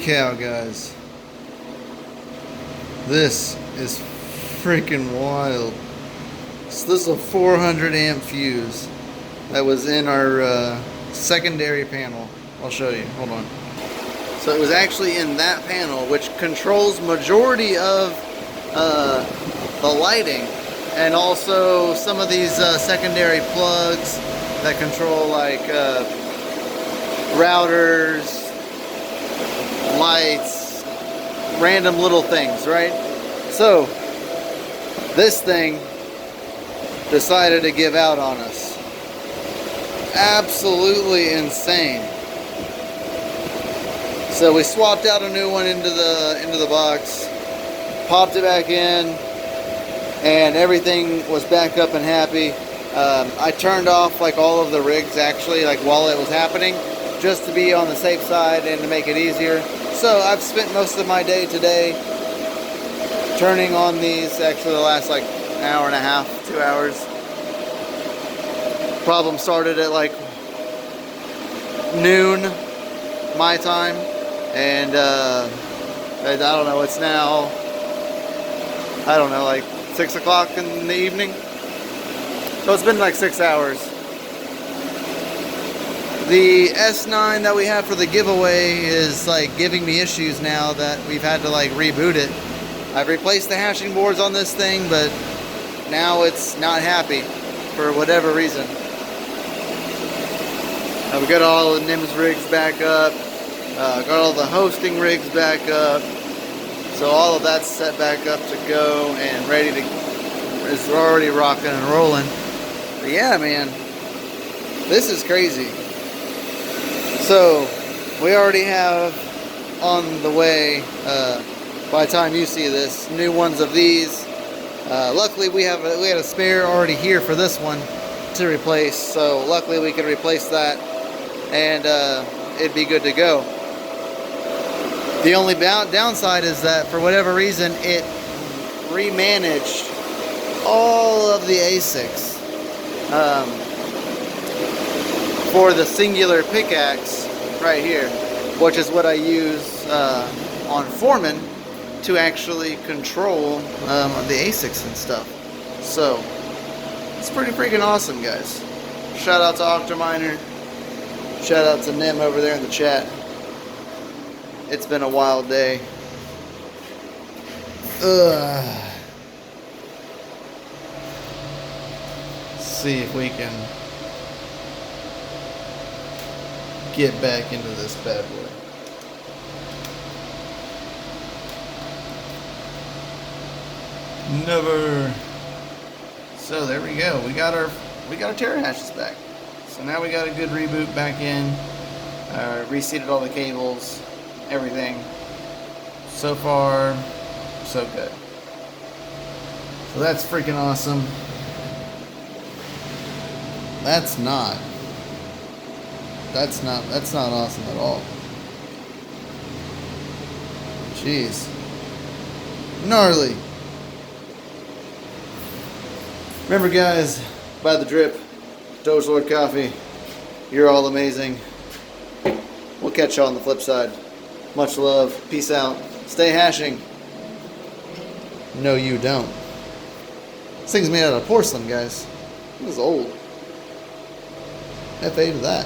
cow, guys. This is freaking wild. So this is a 400 amp fuse that was in our secondary panel. I'll show you. Hold on. So it was actually in that panel, which controls majority of the lighting, and also some of these secondary plugs that control like routers, lights, random little things, right? So this thing decided to give out on us. Absolutely insane. So we swapped out a new one into the box, popped it back in, and everything was back up and happy. I turned off like all of the rigs actually, like while it was happening, just to be on the safe side and to make it easier. So I've spent most of my day today turning on these. Actually the last like hour and a half, 2 hours. Problem started at like noon my time, and I don't know, it's now, I don't know, like 6 o'clock in the evening. So it's been like 6 hours. The S9 that we have for the giveaway is like giving me issues now that we've had to like reboot it. I've replaced the hashing boards on this thing, but now it's not happy for whatever reason. We've got all the NIMS rigs back up, got all the hosting rigs back up, so all of that's set back up to go and ready to, is already rocking and rolling. But yeah, man, this is crazy. So we already have on the way, by the time you see this, new ones of these. Luckily we had a spare already here for this one to replace, so luckily we could replace that and it'd be good to go. The only downside is that for whatever reason it remanaged all of the ASICs for the singular pickaxe right here, which is what I use on Foreman to actually control the ASICs and stuff. So it's pretty freaking awesome, guys. Shout out to OctoMiner. Shout out to Nim over there in the chat. It's been a wild day. Let's see if we can get back into this bad boy. Never. So there we go. We got our terahashes back. So now we got a good reboot back in. Reseated all the cables, everything. So far, so good. So that's freaking awesome. That's not awesome at all. Jeez. Gnarly. Remember, guys, buy the drip. Doge Lord Coffee. You're all amazing. We'll catch y'all on the flip side. Much love. Peace out. Stay hashing. No, you don't. This thing's made out of porcelain, guys. This is old. FA to that.